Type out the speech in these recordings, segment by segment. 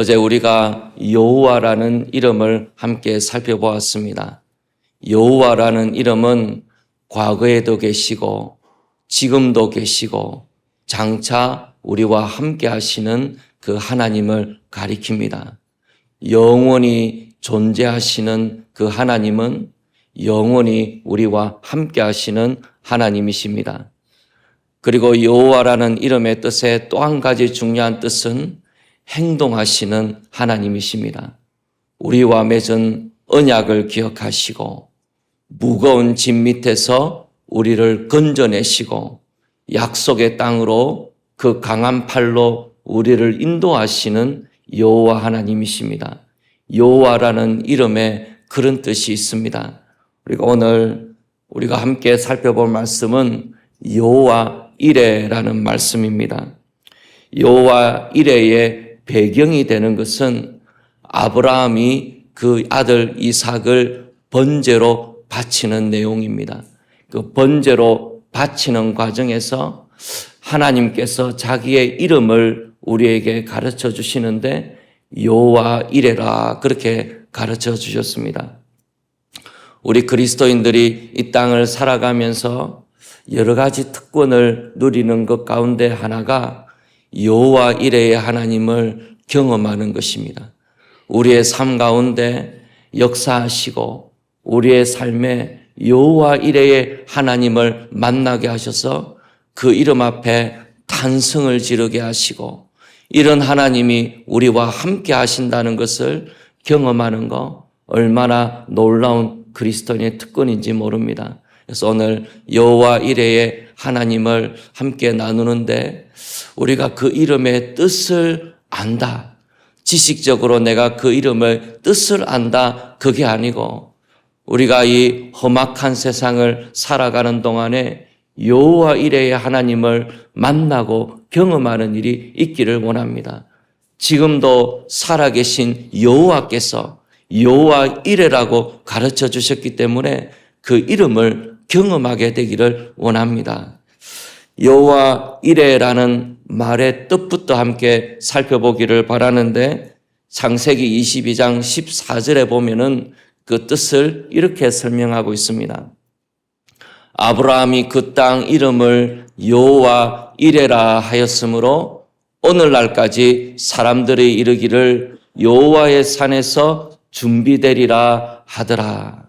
어제 우리가 여호와라는 이름을 함께 살펴보았습니다. 여호와라는 이름은 과거에도 계시고 지금도 계시고 장차 우리와 함께 하시는 그 하나님을 가리킵니다. 영원히 존재하시는 그 하나님은 영원히 우리와 함께 하시는 하나님이십니다. 그리고 여호와라는 이름의 뜻의 또 한 가지 중요한 뜻은 행동하시는 하나님이십니다. 우리와 맺은 언약을 기억하시고 무거운 짐 밑에서 우리를 건져내시고 약속의 땅으로 그 강한 팔로 우리를 인도하시는 여호와 하나님이십니다. 여호와라는 이름에 그런 뜻이 있습니다. 그리고 오늘 우리가 함께 살펴볼 말씀은 여호와 이레라는 말씀입니다. 여호와 이레의 배경이 되는 것은 아브라함이 그 아들 이삭을 번제로 바치는 내용입니다. 그 번제로 바치는 과정에서 하나님께서 자기의 이름을 우리에게 가르쳐 주시는데 여호와 이레라 그렇게 가르쳐 주셨습니다. 우리 그리스도인들이 이 땅을 살아가면서 여러 가지 특권을 누리는 것 가운데 하나가 여호와 이레의 하나님을 경험하는 것입니다. 우리의 삶 가운데 역사하시고 우리의 삶에 여호와 이레의 하나님을 만나게 하셔서 그 이름 앞에 탄성을 지르게 하시고 이런 하나님이 우리와 함께 하신다는 것을 경험하는 거 얼마나 놀라운 그리스도인의 특권인지 모릅니다. 그래서 오늘 여호와 이레의 하나님을 함께 나누는데 우리가 그 이름의 뜻을 안다. 지식적으로 내가 그 이름의 뜻을 안다. 그게 아니고 우리가 이 험악한 세상을 살아가는 동안에 여호와 이레의 하나님을 만나고 경험하는 일이 있기를 원합니다. 지금도 살아계신 여호와께서 여호와 이레라고 가르쳐 주셨기 때문에 그 이름을 경험하게 되기를 원합니다. 여호와 이레라는 말의 뜻부터 함께 살펴보기를 바라는데 창세기 22장 14절에 보면은 그 뜻을 이렇게 설명하고 있습니다. 아브라함이 그 땅 이름을 여호와 이레라 하였으므로 오늘날까지 사람들이 이르기를 여호와의 산에서 준비되리라 하더라.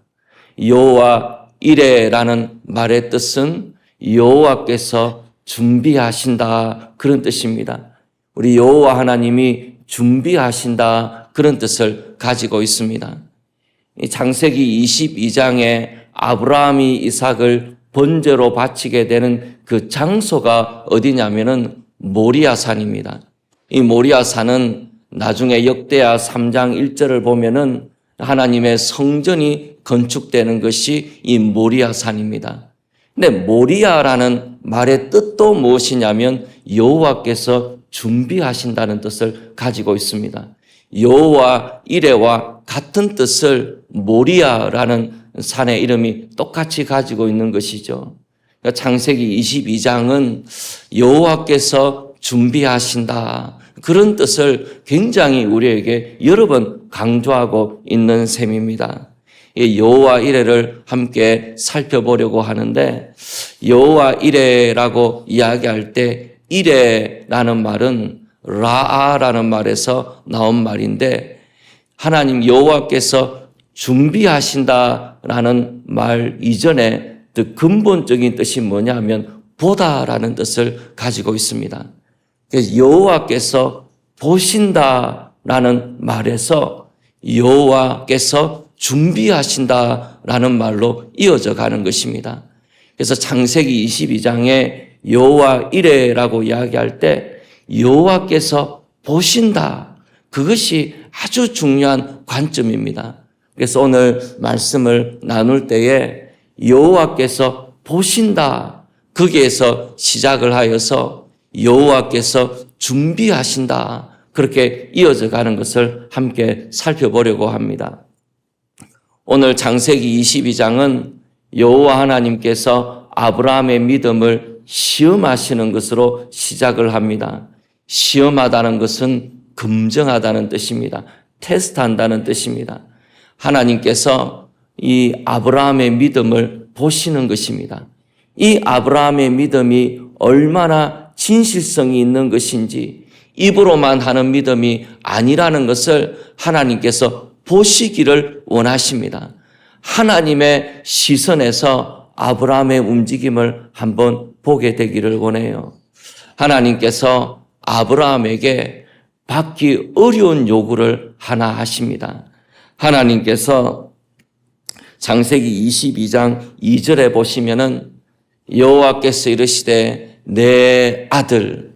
여호와 이레라는 말의 뜻은 여호와께서 준비하신다 그런 뜻입니다. 우리 여호와 하나님이 준비하신다 그런 뜻을 가지고 있습니다. 창세기 22장에 아브라함이 이삭을 번제로 바치게 되는 그 장소가 어디냐면은 모리아산입니다. 이 모리아산은 나중에 역대하 3장 1절을 보면은 하나님의 성전이 건축되는 것이 이 모리아산입니다. 근데 모리아라는 말의 뜻도 무엇이냐면 여호와께서 준비하신다는 뜻을 가지고 있습니다. 여호와 이레와 같은 뜻을 모리아라는 산의 이름이 똑같이 가지고 있는 것이죠. 그러니까 창세기 22장은 여호와께서 준비하신다. 그런 뜻을 굉장히 우리에게 여러 번 강조하고 있는 셈입니다. 여호와 이레를 함께 살펴보려고 하는데 여호와 이레라고 이야기할 때 이레라는 말은 라아라는 말에서 나온 말인데 하나님 여호와께서 준비하신다라는 말 이전에 그 근본적인 뜻이 뭐냐면 보다라는 뜻을 가지고 있습니다. 그래서 여호와께서 보신다라는 말에서 여호와께서 준비하신다라는 말로 이어져 가는 것입니다. 그래서 창세기 22장에 여호와 이레라고 이야기할 때 여호와께서 보신다. 그것이 아주 중요한 관점입니다. 그래서 오늘 말씀을 나눌 때에 여호와께서 보신다. 거기에서 시작을 하여서 여호와께서 준비하신다. 그렇게 이어져 가는 것을 함께 살펴보려고 합니다. 오늘 창세기 22장은 여호와 하나님께서 아브라함의 믿음을 시험하시는 것으로 시작을 합니다. 시험하다는 것은 검증하다는 뜻입니다. 테스트한다는 뜻입니다. 하나님께서 이 아브라함의 믿음을 보시는 것입니다. 이 아브라함의 믿음이 얼마나 진실성이 있는 것인지, 입으로만 하는 믿음이 아니라는 것을 하나님께서 보시기를 원하십니다. 하나님의 시선에서 아브라함의 움직임을 한번 보게 되기를 원해요. 하나님께서 아브라함에게 받기 어려운 요구를 하나 하십니다. 하나님께서 창세기 22장 2절에 보시면은 여호와께서 이르시되 내 아들,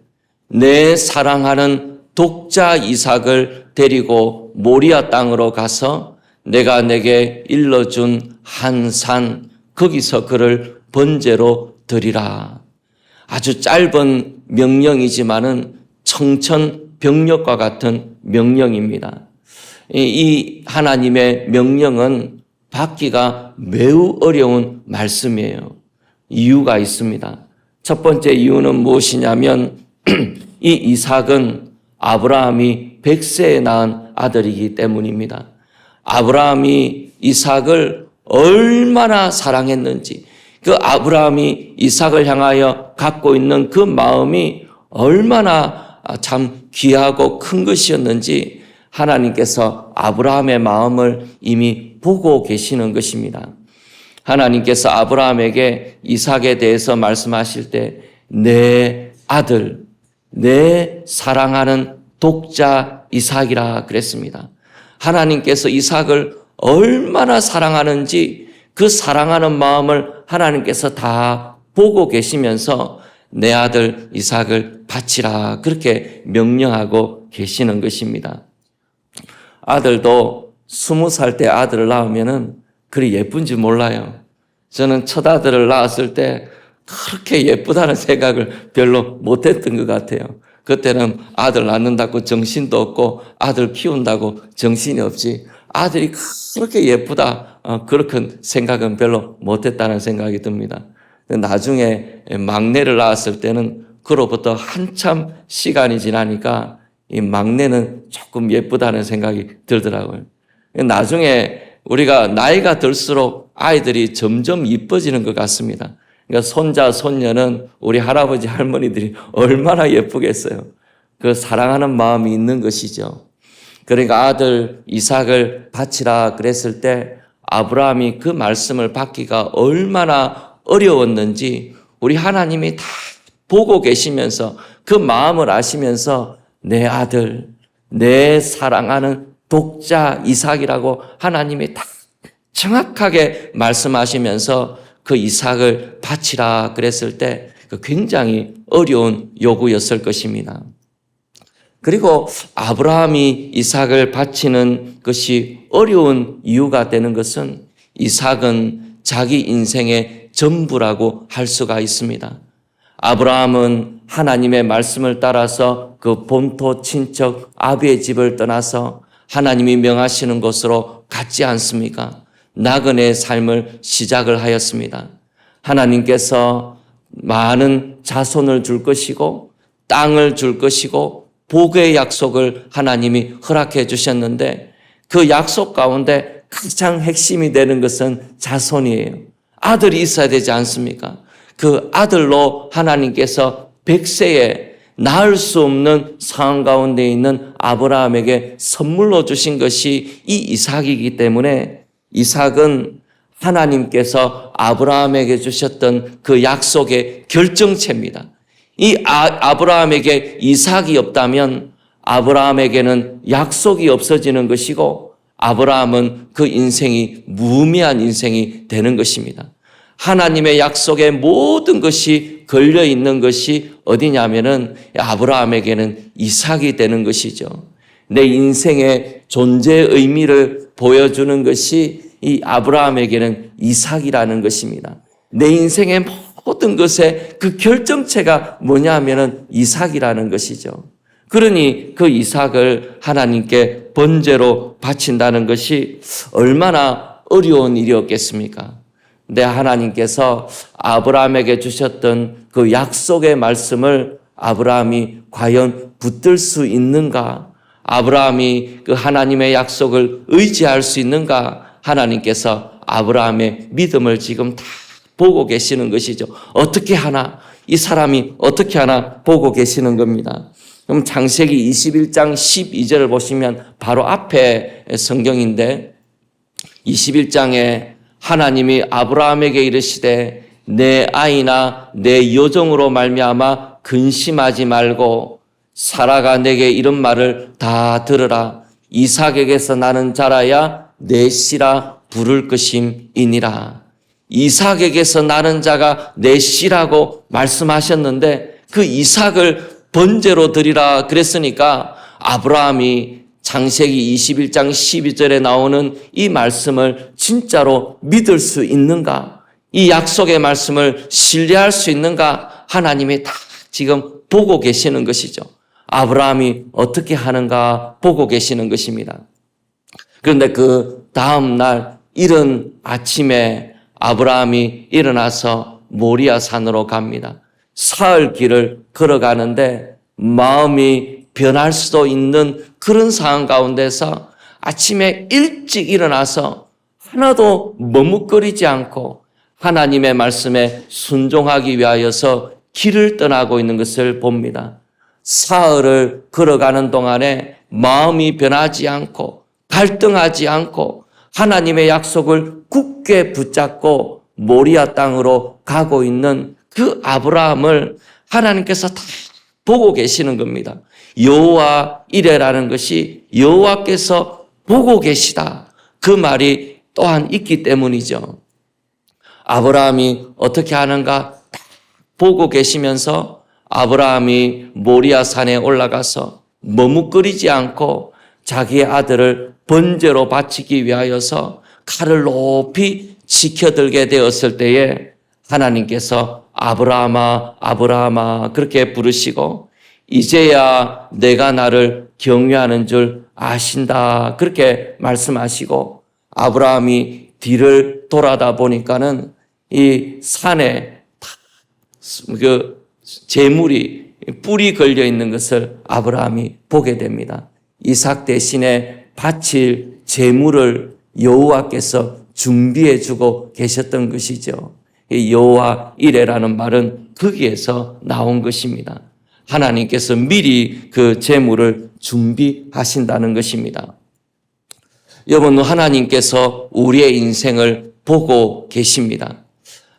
내 사랑하는 독자 이삭을 데리고 모리아 땅으로 가서 내가 내게 일러준 한 산, 거기서 그를 번제로 드리라. 아주 짧은 명령이지만은 청천벽력과 같은 명령입니다. 이 하나님의 명령은 받기가 매우 어려운 말씀이에요. 이유가 있습니다. 첫 번째 이유는 무엇이냐면 이 이삭은 아브라함이 100세에 낳은 아들이기 때문입니다. 아브라함이 이삭을 얼마나 사랑했는지, 그 아브라함이 이삭을 향하여 갖고 있는 그 마음이 얼마나 참 귀하고 큰 것이었는지 하나님께서 아브라함의 마음을 이미 보고 계시는 것입니다. 하나님께서 아브라함에게 이삭에 대해서 말씀하실 때 내 아들, 내 사랑하는 독자 이삭이라 그랬습니다. 하나님께서 이삭을 얼마나 사랑하는지 그 사랑하는 마음을 하나님께서 다 보고 계시면서 내 아들 이삭을 바치라 그렇게 명령하고 계시는 것입니다. 아들도 20살 때 아들을 낳으면은 그리 예쁜지 몰라요. 저는 첫 아들을 낳았을 때 그렇게 예쁘다는 생각을 별로 못했던 것 같아요. 그때는 아들 낳는다고 정신도 없고 아들 키운다고 정신이 없지 아들이 그렇게 예쁘다 그렇게 생각은 별로 못했다는 생각이 듭니다. 나중에 막내를 낳았을 때는 그로부터 한참 시간이 지나니까 이 막내는 조금 예쁘다는 생각이 들더라고요. 나중에 우리가 나이가 들수록 아이들이 점점 이뻐지는 것 같습니다. 그러니까 손자, 손녀는 우리 할아버지, 할머니들이 얼마나 예쁘겠어요. 그 사랑하는 마음이 있는 것이죠. 그러니까 아들 이삭을 바치라 그랬을 때 아브라함이 그 말씀을 받기가 얼마나 어려웠는지 우리 하나님이 다 보고 계시면서 그 마음을 아시면서 내 아들, 내 사랑하는 독자 이삭이라고 하나님이 다 정확하게 말씀하시면서 그 이삭을 바치라 그랬을 때 굉장히 어려운 요구였을 것입니다. 그리고 아브라함이 이삭을 바치는 것이 어려운 이유가 되는 것은 이삭은 자기 인생의 전부라고 할 수가 있습니다. 아브라함은 하나님의 말씀을 따라서 그 본토 친척 아비의 집을 떠나서 하나님이 명하시는 곳으로 갔지 않습니까? 나그네의 삶을 시작을 하였습니다. 하나님께서 많은 자손을 줄 것이고 땅을 줄 것이고 복의 약속을 하나님이 허락해 주셨는데 그 약속 가운데 가장 핵심이 되는 것은 자손이에요. 아들이 있어야 되지 않습니까? 그 아들로 하나님께서 100세에 낳을 수 없는 상황 가운데 있는 아브라함에게 선물로 주신 것이 이 이삭이기 때문에 이삭은 하나님께서 아브라함에게 주셨던 그 약속의 결정체입니다. 이 아브라함에게 이삭이 없다면 아브라함에게는 약속이 없어지는 것이고 아브라함은 그 인생이 무의미한 인생이 되는 것입니다. 하나님의 약속에 모든 것이 걸려 있는 것이 어디냐면은 아브라함에게는 이삭이 되는 것이죠. 내 인생의 존재의 의미를 보여주는 것이 이 아브라함에게는 이삭이라는 것입니다. 내 인생의 모든 것의 그 결정체가 뭐냐 하면은 이삭이라는 것이죠. 그러니 그 이삭을 하나님께 번제로 바친다는 것이 얼마나 어려운 일이었겠습니까? 근데 하나님께서 아브라함에게 주셨던 그 약속의 말씀을 아브라함이 과연 붙들 수 있는가? 아브라함이 그 하나님의 약속을 의지할 수 있는가? 하나님께서 아브라함의 믿음을 지금 다 보고 계시는 것이죠. 어떻게 하나? 이 사람이 어떻게 하나 보고 계시는 겁니다. 그럼 창세기 21장 12절을 보시면 바로 앞에 성경인데 21장에 하나님이 아브라함에게 이르시되 내 아이나 내 여종으로 말미암아 근심하지 말고 사라가 내게 이런 말을 다 들으라. 이삭에게서 나는 자라야 내 씨라 부를 것임이니라. 이삭에게서 나는 자가 내 씨라고 말씀하셨는데 그 이삭을 번제로 드리라 그랬으니까 아브라함이 창세기 21장 12절에 나오는 이 말씀을 진짜로 믿을 수 있는가? 이 약속의 말씀을 신뢰할 수 있는가? 하나님이 다 지금 보고 계시는 것이죠. 아브라함이 어떻게 하는가 보고 계시는 것입니다. 그런데 그 다음 날 이른 아침에 아브라함이 일어나서 모리아 산으로 갑니다. 사흘 길을 걸어가는데 마음이 변할 수도 있는 그런 상황 가운데서 아침에 일찍 일어나서 하나도 머뭇거리지 않고 하나님의 말씀에 순종하기 위하여서 길을 떠나고 있는 것을 봅니다. 사흘을 걸어가는 동안에 마음이 변하지 않고 갈등하지 않고 하나님의 약속을 굳게 붙잡고 모리아 땅으로 가고 있는 그 아브라함을 하나님께서 다 보고 계시는 겁니다. 여호와 이레라는 것이 여호와께서 보고 계시다. 그 말이 또한 있기 때문이죠. 아브라함이 어떻게 하는가 다 보고 계시면서 아브라함이 모리아 산에 올라가서 머뭇거리지 않고 자기의 아들을 번제로 바치기 위하여서 칼을 높이 치켜들게 되었을 때에 하나님께서 아브라함아 아브라함아 그렇게 부르시고 이제야 내가 나를 경외하는 줄 아신다 그렇게 말씀하시고 아브라함이 뒤를 돌아다 보니까는 이 산에 그 재물이 뿔이 걸려 있는 것을 아브라함이 보게 됩니다. 이삭 대신에 바칠 재물을 여호와께서 준비해 주고 계셨던 것이죠. 여호와 이레라는 말은 거기에서 나온 것입니다. 하나님께서 미리 그 재물을 준비하신다는 것입니다. 여러분, 하나님께서 우리의 인생을 보고 계십니다.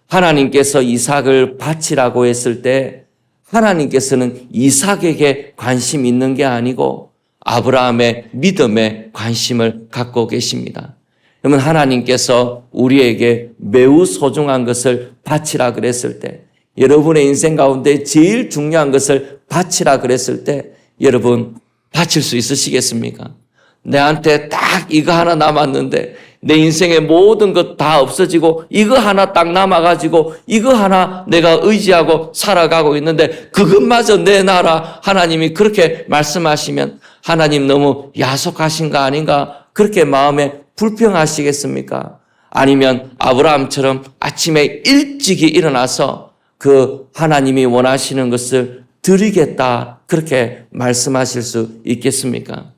하나님께서 이삭을 바치라고 했을 때 하나님께서는 이삭에게 관심 있는 게 아니고 아브라함의 믿음에 관심을 갖고 계십니다. 그러면 하나님께서 우리에게 매우 소중한 것을 바치라 그랬을 때 여러분의 인생 가운데 제일 중요한 것을 바치라 그랬을 때 여러분 바칠 수 있으시겠습니까? 내한테 딱 이거 하나 남았는데 내 인생의 모든 것 다 없어지고 이거 하나 딱 남아가지고 이거 하나 내가 의지하고 살아가고 있는데 그것마저 내놔라 하나님이 그렇게 말씀하시면 하나님 너무 야속하신 거 아닌가 그렇게 마음에 불평하시겠습니까? 아니면 아브라함처럼 아침에 일찍이 일어나서 그 하나님이 원하시는 것을 드리겠다 그렇게 말씀하실 수 있겠습니까?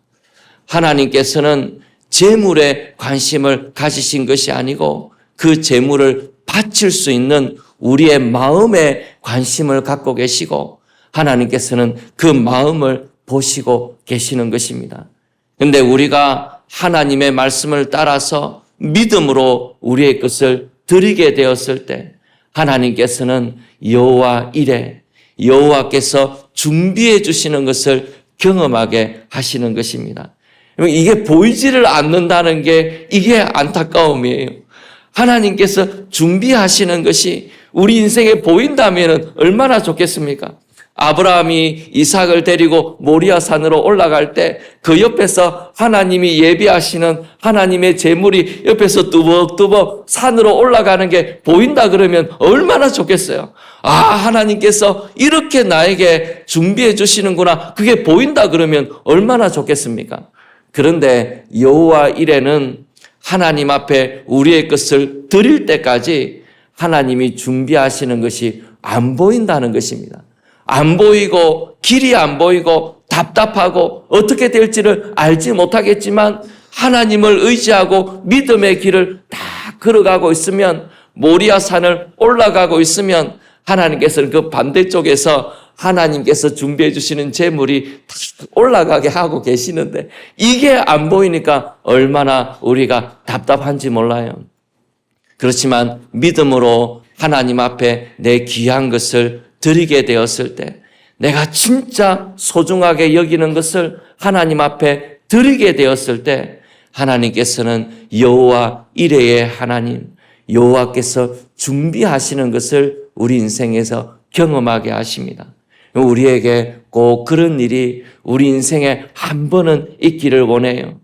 하나님께서는 재물에 관심을 가지신 것이 아니고 그 재물을 바칠 수 있는 우리의 마음에 관심을 갖고 계시고 하나님께서는 그 마음을 보시고 계시는 것입니다. 그런데 우리가 하나님의 말씀을 따라서 믿음으로 우리의 것을 드리게 되었을 때 하나님께서는 여호와 이레 여호와께서 준비해 주시는 것을 경험하게 하시는 것입니다. 이게 보이지를 않는다는 게 이게 안타까움이에요. 하나님께서 준비하시는 것이 우리 인생에 보인다면 얼마나 좋겠습니까? 아브라함이 이삭을 데리고 모리아 산으로 올라갈 때 그 옆에서 하나님이 예비하시는 하나님의 재물이 옆에서 뚜벅뚜벅 산으로 올라가는 게 보인다 그러면 얼마나 좋겠어요. 아, 하나님께서 이렇게 나에게 준비해 주시는구나. 그게 보인다 그러면 얼마나 좋겠습니까? 그런데 여호와 이레는 하나님 앞에 우리의 것을 드릴 때까지 하나님이 준비하시는 것이 안 보인다는 것입니다. 안 보이고 길이 안 보이고 답답하고 어떻게 될지를 알지 못하겠지만 하나님을 의지하고 믿음의 길을 다 걸어가고 있으면, 모리아 산을 올라가고 있으면 하나님께서는 그 반대쪽에서 하나님께서 준비해 주시는 재물이 올라가게 하고 계시는데, 이게 안 보이니까 얼마나 우리가 답답한지 몰라요. 그렇지만 믿음으로 하나님 앞에 내 귀한 것을 드리게 되었을 때, 내가 진짜 소중하게 여기는 것을 하나님 앞에 드리게 되었을 때, 하나님께서는 여호와 이레의 하나님, 여호와께서 준비하시는 것을 우리 인생에서 경험하게 하십니다. 우리에게 꼭 그런 일이 우리 인생에 한 번은 있기를 원해요.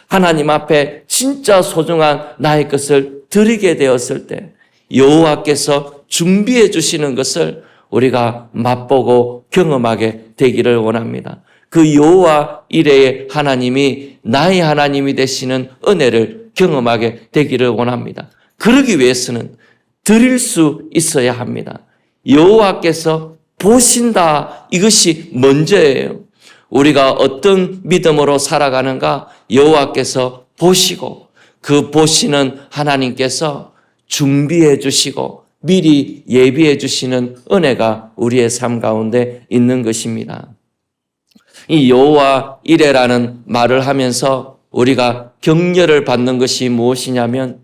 하나님 앞에 진짜 소중한 나의 것을 드리게 되었을 때 여호와께서 준비해 주시는 것을 우리가 맛보고 경험하게 되기를 원합니다. 그 여호와 이레의 하나님이 나의 하나님이 되시는 은혜를 경험하게 되기를 원합니다. 그러기 위해서는 드릴 수 있어야 합니다. 여호와께서 보신다, 이것이 먼저예요. 우리가 어떤 믿음으로 살아가는가 여호와께서 보시고, 그 보시는 하나님께서 준비해 주시고 미리 예비해 주시는 은혜가 우리의 삶 가운데 있는 것입니다. 이 여호와 이레라는 말을 하면서 우리가 격려를 받는 것이 무엇이냐면,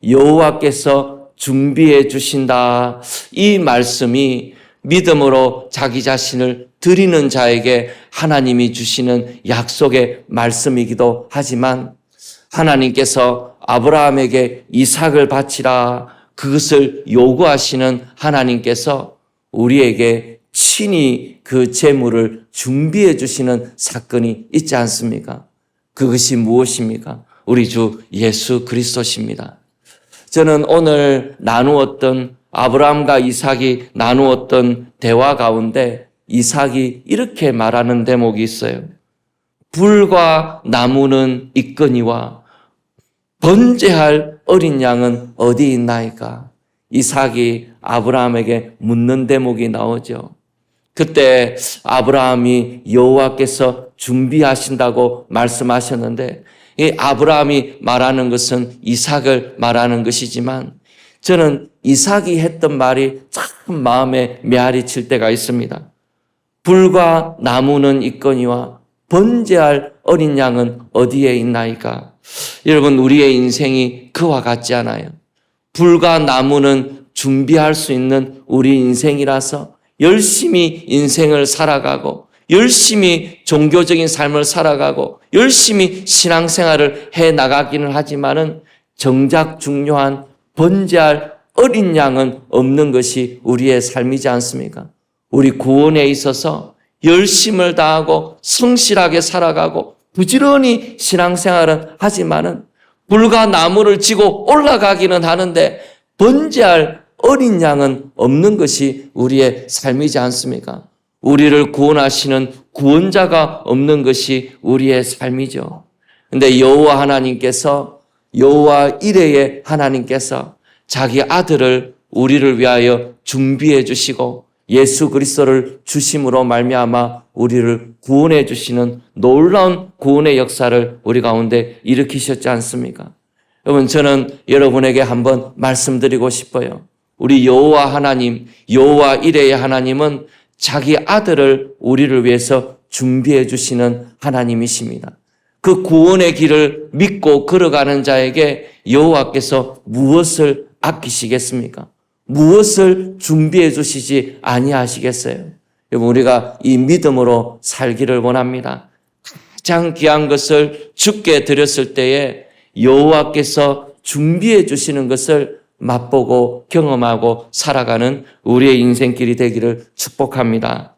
여호와께서 준비해 주신다, 이 말씀이 믿음으로 자기 자신을 드리는 자에게 하나님이 주시는 약속의 말씀이기도 하지만, 하나님께서 아브라함에게 이삭을 바치라, 그것을 요구하시는 하나님께서 우리에게 친히 그 재물을 준비해 주시는 사건이 있지 않습니까? 그것이 무엇입니까? 우리 주 예수 그리스도십니다. 저는 오늘 나누었던, 아브라함과 이삭이 나누었던 대화 가운데 이삭이 이렇게 말하는 대목이 있어요. 불과 나무는 있거니와 번제할 어린 양은 어디 있나이까? 이삭이 아브라함에게 묻는 대목이 나오죠. 그때 아브라함이 여호와께서 준비하신다고 말씀하셨는데, 이 아브라함이 말하는 것은 이삭을 말하는 것이지만, 저는 이삭이 했던 말이 참 마음에 메아리 칠 때가 있습니다. 불과 나무는 있거니와 번제할 어린 양은 어디에 있나이까? 여러분, 우리의 인생이 그와 같지 않아요? 불과 나무는 준비할 수 있는 우리 인생이라서 열심히 인생을 살아가고, 열심히 종교적인 삶을 살아가고, 열심히 신앙생활을 해 나가기는 하지만은 정작 중요한 번제할 어린 양은 없는 것이 우리의 삶이지 않습니까? 우리 구원에 있어서 열심을 다하고 성실하게 살아가고 부지런히 신앙생활은 하지만은 불과 나무를 지고 올라가기는 하는데 번제할 어린 양은 없는 것이 우리의 삶이지 않습니까? 우리를 구원하시는 구원자가 없는 것이 우리의 삶이죠. 근데 여호와 하나님께서, 여호와 이레의 하나님께서 자기 아들을 우리를 위하여 준비해 주시고 예수 그리스도를 주심으로 말미암아 우리를 구원해 주시는 놀라운 구원의 역사를 우리 가운데 일으키셨지 않습니까? 여러분, 저는 여러분에게 한번 말씀드리고 싶어요. 우리 여호와 하나님, 여호와 이레의 하나님은 자기 아들을 우리를 위해서 준비해 주시는 하나님이십니다. 그 구원의 길을 믿고 걸어가는 자에게 여호와께서 무엇을 아끼시겠습니까? 무엇을 준비해 주시지 아니하시겠어요? 여러분, 우리가 이 믿음으로 살기를 원합니다. 가장 귀한 것을 주께 드렸을 때에 여호와께서 준비해 주시는 것을 맛보고 경험하고 살아가는 우리의 인생길이 되기를 축복합니다.